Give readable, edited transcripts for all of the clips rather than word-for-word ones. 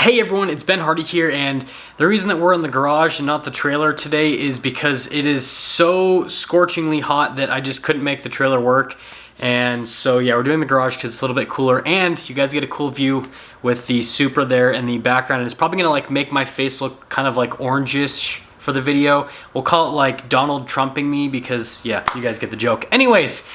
Hey everyone, it's Ben Hardy here, and the reason that we're in the garage and not the trailer today is because it is so scorchingly hot that I just couldn't make the trailer work. And so yeah, we're doing the garage because it's a little bit cooler, and you guys get a cool view with the Supra there in the background, and it's probably gonna like make my face look kind of like orangish for the video. We'll call it like Donald Trumping me because yeah, you guys get the joke. Anyways,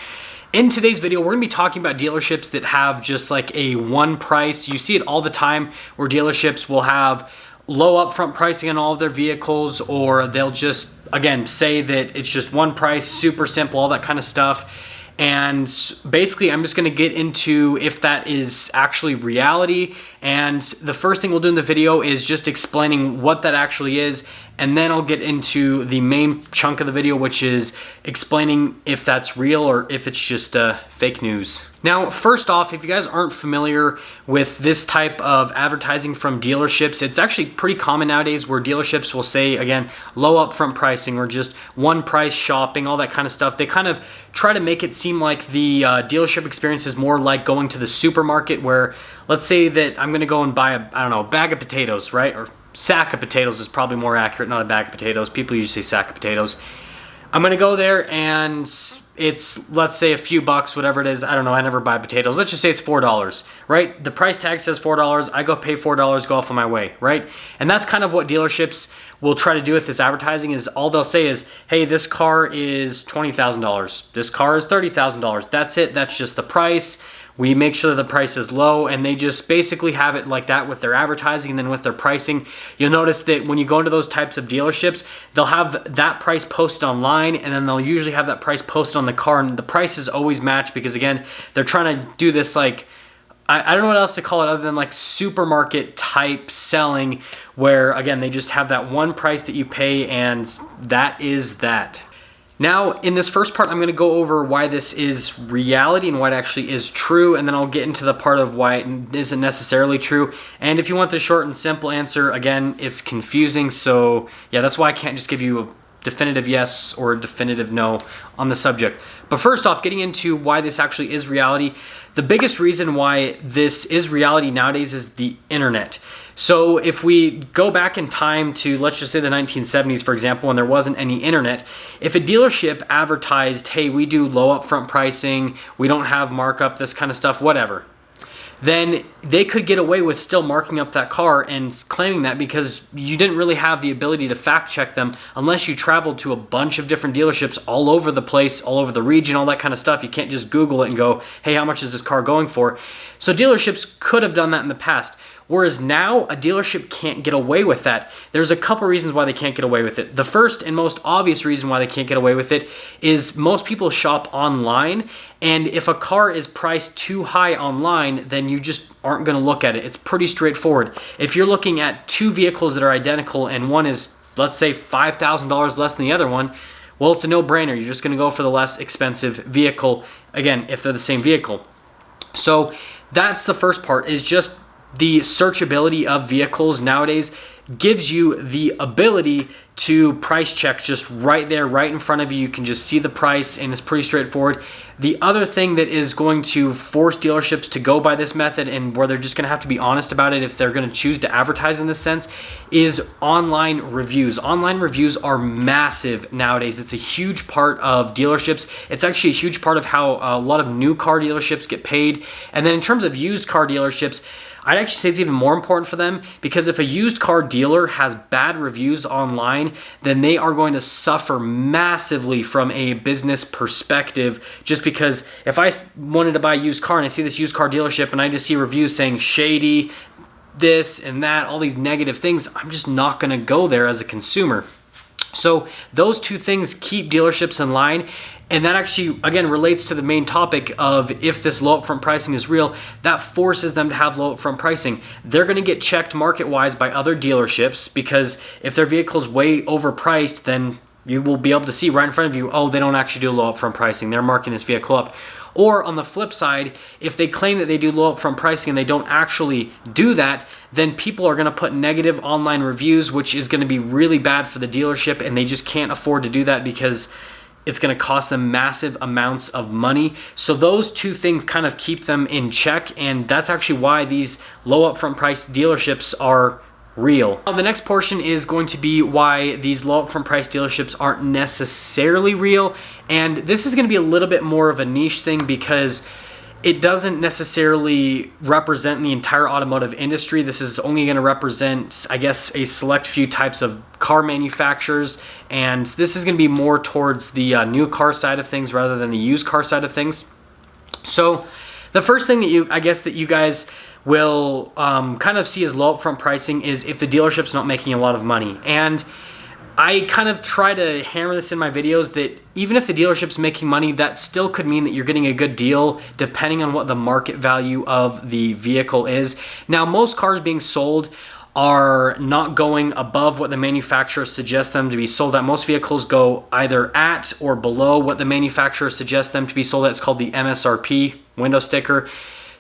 in today's video, we're gonna be talking about dealerships that have just like a one price. You see it all the time where dealerships will have low upfront pricing on all of their vehicles, or they'll just, again, say that it's just one price, super simple, all that kind of stuff. And basically, I'm just gonna get into if that is actually reality. And the first thing we'll do in the video is just explaining what that actually is. And then I'll get into the main chunk of the video, which is explaining if that's real or if it's just fake news. Now, first off, if you guys aren't familiar with this type of advertising from dealerships, it's actually pretty common nowadays where dealerships will say, again, low upfront pricing or just one price shopping, all that kind of stuff. They kind of try to make it seem like the dealership experience is more like going to the supermarket where, let's say that I'm gonna go and buy a bag of potatoes, right? Or sack of potatoes is probably more accurate, not a bag of potatoes. People usually say sack of potatoes. I'm gonna go there and it's, let's say, a few bucks, whatever it is. I don't know, I never buy potatoes. Let's just say it's $4, right? The price tag says $4, I go pay $4, go off on my way, right? And that's kind of what dealerships will try to do with this advertising. Is all they'll say is, hey, this car is $20,000. This car is $30,000. That's it, that's just the price. We make sure that the price is low, and they just basically have it like that with their advertising. And then with their pricing, you'll notice that when you go into those types of dealerships, they'll have that price posted online, and then they'll usually have that price posted on the car, and the prices always match because, again, they're trying to do this like, I don't know what else to call it other than like supermarket type selling, where, again, they just have that one price that you pay, and that is that. Now, in this first part, I'm gonna go over why this is reality and why it actually is true, and then I'll get into the part of why it isn't necessarily true. And if you want the short and simple answer, again, it's confusing, so yeah, that's why I can't just give you a definitive yes or a definitive no on the subject. But first off, getting into why this actually is reality, the biggest reason why this is reality nowadays is the internet. So if we go back in time to, let's just say, the 1970s, for example, when there wasn't any internet, if a dealership advertised, hey, we do low upfront pricing, we don't have markup, this kind of stuff, whatever, then they could get away with still marking up that car and claiming that because you didn't really have the ability to fact check them unless you traveled to a bunch of different dealerships all over the place, all over the region, all that kind of stuff. You can't just Google it and go, hey, how much is this car going for? So dealerships could have done that in the past. Whereas now, a dealership can't get away with that. There's a couple reasons why they can't get away with it. The first and most obvious reason why they can't get away with it is most people shop online, and if a car is priced too high online, then you just aren't gonna look at it. It's pretty straightforward. If you're looking at two vehicles that are identical and one is, let's say, $5,000 less than the other one, well, it's a no-brainer. You're just gonna go for the less expensive vehicle, again, if they're the same vehicle. So that's the first part, is just the searchability of vehicles nowadays gives you the ability to price check just right there, right in front of you. You can just see the price, and it's pretty straightforward. The other thing that is going to force dealerships to go by this method, and where they're just gonna have to be honest about it if they're gonna choose to advertise in this sense, is online reviews. Online reviews are massive nowadays. It's a huge part of dealerships. It's actually a huge part of how a lot of new car dealerships get paid. And then in terms of used car dealerships, I'd actually say it's even more important for them, because if a used car dealer has bad reviews online, then they are going to suffer massively from a business perspective, just because if I wanted to buy a used car and I see this used car dealership and I just see reviews saying shady, this and that, all these negative things, I'm just not gonna go there as a consumer. So those two things keep dealerships in line. And that actually, again, relates to the main topic of if this low upfront pricing is real, that forces them to have low upfront pricing. They're gonna get checked market-wise by other dealerships, because if their vehicle's way overpriced, then you will be able to see right in front of you, oh, they don't actually do low upfront pricing, they're marking this vehicle up. Or on the flip side, if they claim that they do low upfront pricing and they don't actually do that, then people are gonna put negative online reviews, which is gonna be really bad for the dealership, and they just can't afford to do that because it's going to cost them massive amounts of money. So those two things kind of keep them in check, and that's actually why these low upfront price dealerships are real. Now, the next portion is going to be why these low upfront price dealerships aren't necessarily real, and this is going to be a little bit more of a niche thing because it doesn't necessarily represent the entire automotive industry. This is only going to represent, I guess, a select few types of car manufacturers, and this is going to be more towards the new car side of things rather than the used car side of things. So the first thing that you guys will kind of see as low upfront pricing is if the dealership's not making a lot of money. And I kind of try to hammer this in my videos that even if the dealership's making money, that still could mean that you're getting a good deal depending on what the market value of the vehicle is. Now, most cars being sold are not going above what the manufacturer suggests them to be sold at. Most vehicles go either at or below what the manufacturer suggests them to be sold at. It's called the MSRP window sticker.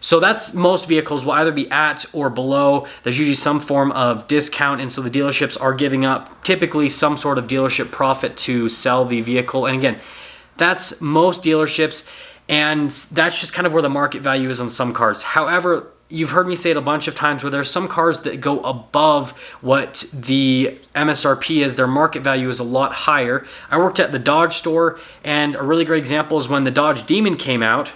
So that's most vehicles will either be at or below. There's usually some form of discount, and so the dealerships are giving up typically some sort of dealership profit to sell the vehicle. And again, that's most dealerships, and that's just kind of where the market value is on some cars. However, you've heard me say it a bunch of times where there's some cars that go above what the MSRP is. Their market value is a lot higher. I worked at the Dodge store, and a really great example is when the Dodge Demon came out.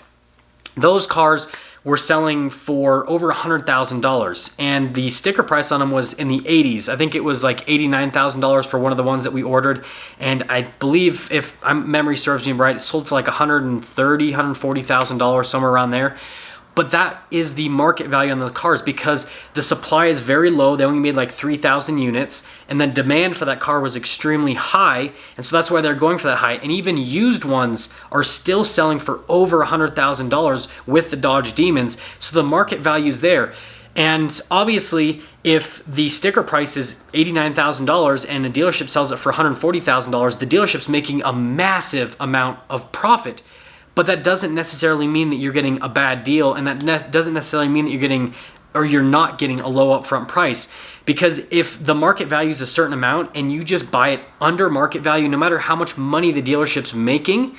Those cars were selling for over $100,000, and the sticker price on them was in the 80s. I think it was like $89,000 for one of the ones that we ordered, and I believe, if memory serves me right, it sold for like $130,000, $140,000, somewhere around there. But that is the market value on those cars because the supply is very low. They only made like 3,000 units, and then demand for that car was extremely high, and so that's why they're going for that high. And even used ones are still selling for over $100,000 with the Dodge Demons, so the market value is there. And obviously, if the sticker price is $89,000 and a dealership sells it for $140,000, the dealership's making a massive amount of profit. But that doesn't necessarily mean that you're getting a bad deal, and that doesn't necessarily mean that you're not getting a low upfront price. Because if the market value is a certain amount and you just buy it under market value, no matter how much money the dealership's making,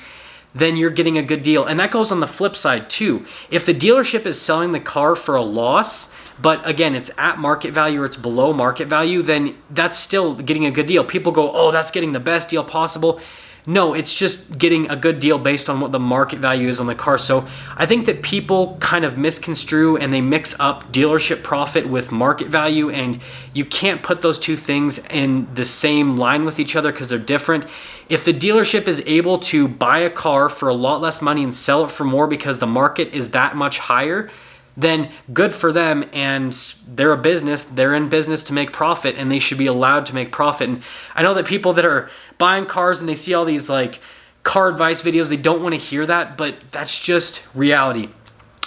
then you're getting a good deal. And that goes on the flip side too. If the dealership is selling the car for a loss, but again, it's at market value or it's below market value, then that's still getting a good deal. People go, oh, that's getting the best deal possible. No, it's just getting a good deal based on what the market value is on the car. So I think that people kind of misconstrue and they mix up dealership profit with market value, and you can't put those two things in the same line with each other because they're different. If the dealership is able to buy a car for a lot less money and sell it for more because the market is that much higher, then good for them, and they're a business. They're in business to make profit, and they should be allowed to make profit. And I know that people that are buying cars and they see all these like car advice videos, they don't want to hear that, but that's just reality.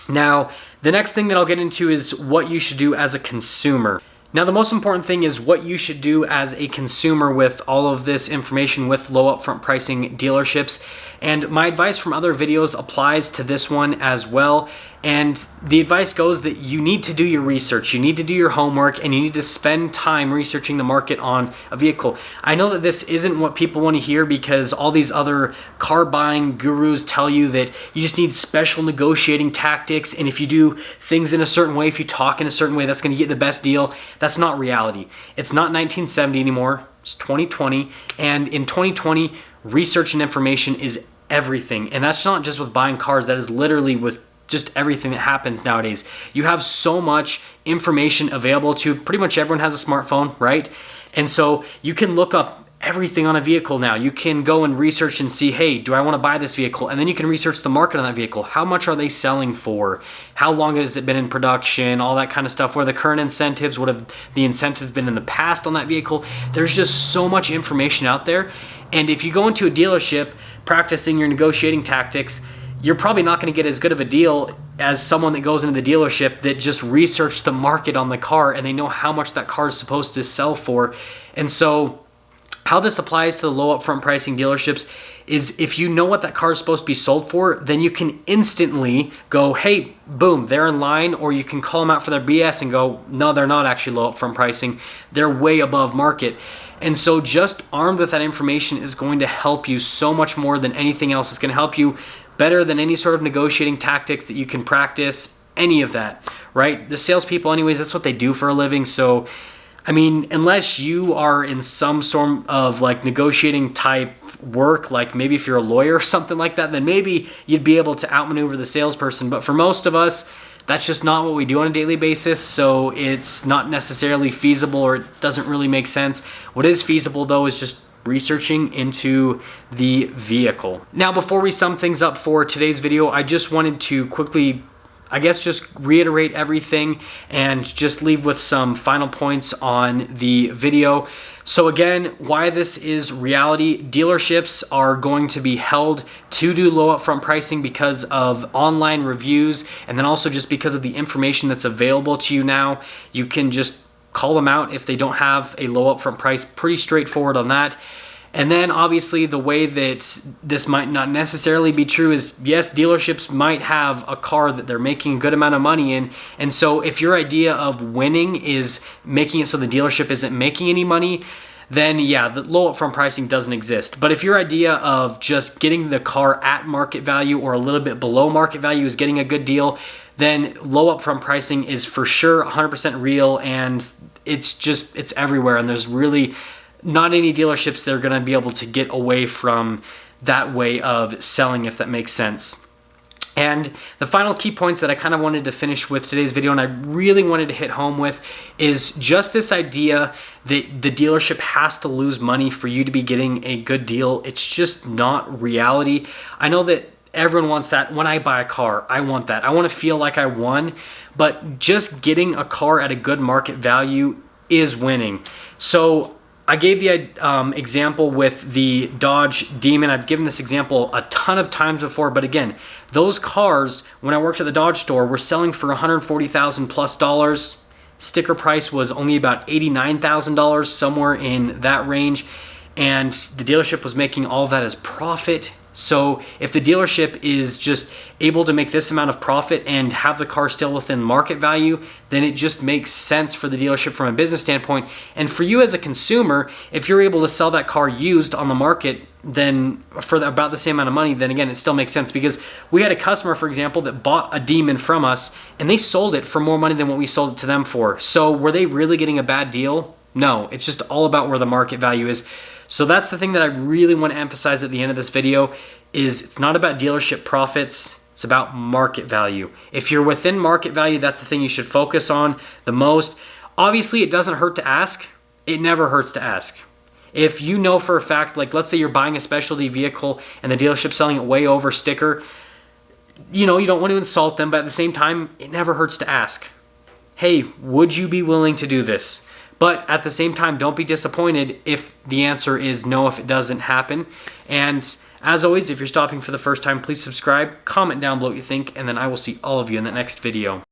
Now, the next thing that I'll get into is what you should do as a consumer. Now, the most important thing is what you should do as a consumer with all of this information with low upfront pricing dealerships. And my advice from other videos applies to this one as well. And the advice goes that you need to do your research, you need to do your homework, and you need to spend time researching the market on a vehicle. I know that this isn't what people want to hear because all these other car buying gurus tell you that you just need special negotiating tactics, and if you do things in a certain way, if you talk in a certain way, that's going to get the best deal. That's not reality. It's not 1970 anymore. It's 2020, and in 2020, research and information is everything. And that's not just with buying cars, that is literally with just everything that happens nowadays. You have so much information available to pretty much everyone has a smartphone, right? And so you can look up everything on a vehicle now. You can go and research and see, hey, do I want to buy this vehicle? And then you can research the market on that vehicle. How much are they selling for? How long has it been in production? All that kind of stuff. What are the current incentives? What have the incentives been in the past on that vehicle? There's just so much information out there. And if you go into a dealership practicing your negotiating tactics, you're probably not going to get as good of a deal as someone that goes into the dealership that just researched the market on the car and they know how much that car is supposed to sell for. And so how this applies to the low upfront pricing dealerships is if you know what that car is supposed to be sold for, then you can instantly go, hey, boom, they're in line, or you can call them out for their BS and go, no, they're not actually low upfront pricing. They're way above market. And so just armed with that information is going to help you so much more than anything else. It's going to help you better than any sort of negotiating tactics that you can practice, any of that, right? The salespeople anyways, that's what they do for a living. So, I mean, unless you are in some sort of like negotiating type work, like maybe if you're a lawyer or something like that, then maybe you'd be able to outmaneuver the salesperson. But for most of us, that's just not what we do on a daily basis, so it's not necessarily feasible, or it doesn't really make sense. What is feasible though is just researching into the vehicle. Now, before we sum things up for today's video, I just wanted to quickly, I guess, just reiterate everything and just leave with some final points on the video. So again, why this is reality: dealerships are going to be held to do low upfront pricing because of online reviews, and then also just because of the information that's available to you now. You can just call them out if they don't have a low upfront price. Pretty straightforward on that. And then obviously the way that this might not necessarily be true is, yes, dealerships might have a car that they're making a good amount of money in. And so if your idea of winning is making it so the dealership isn't making any money, then yeah, the low upfront pricing doesn't exist. But if your idea of just getting the car at market value or a little bit below market value is getting a good deal, then low upfront pricing is for sure 100% real, and it's everywhere. And there's really not any dealerships that are going to be able to get away from that way of selling, if that makes sense. And the final key points that I kind of wanted to finish with today's video, and I really wanted to hit home with, is just this idea that the dealership has to lose money for you to be getting a good deal. It's just not reality. I know that everyone wants that. When I buy a car, I want that. I want to feel like I won, but just getting a car at a good market value is winning. So I gave the example with the Dodge Demon. I've given this example a ton of times before, but again, those cars, when I worked at the Dodge store, were selling for $140,000 plus. Sticker price was only about $89,000, somewhere in that range, and the dealership was making all of that as profit. So if the dealership is just able to make this amount of profit and have the car still within market value, then it just makes sense for the dealership from a business standpoint. And for you as a consumer, if you're able to sell that car used on the market, then for about the same amount of money, then again, it still makes sense. Because we had a customer, for example, that bought a Demon from us and they sold it for more money than what we sold it to them for. So were they really getting a bad deal? No, it's just all about where the market value is. So that's the thing that I really want to emphasize at the end of this video, is it's not about dealership profits, it's about market value. If you're within market value, that's the thing you should focus on the most. Obviously, it doesn't hurt to ask. It never hurts to ask. If you know for a fact, like let's say you're buying a specialty vehicle and the dealership's selling it way over sticker, you know, you don't want to insult them, but at the same time, it never hurts to ask. Hey, would you be willing to do this? But at the same time, don't be disappointed if the answer is no, if it doesn't happen. And as always, if you're stopping for the first time, please subscribe, comment down below what you think, and then I will see all of you in the next video.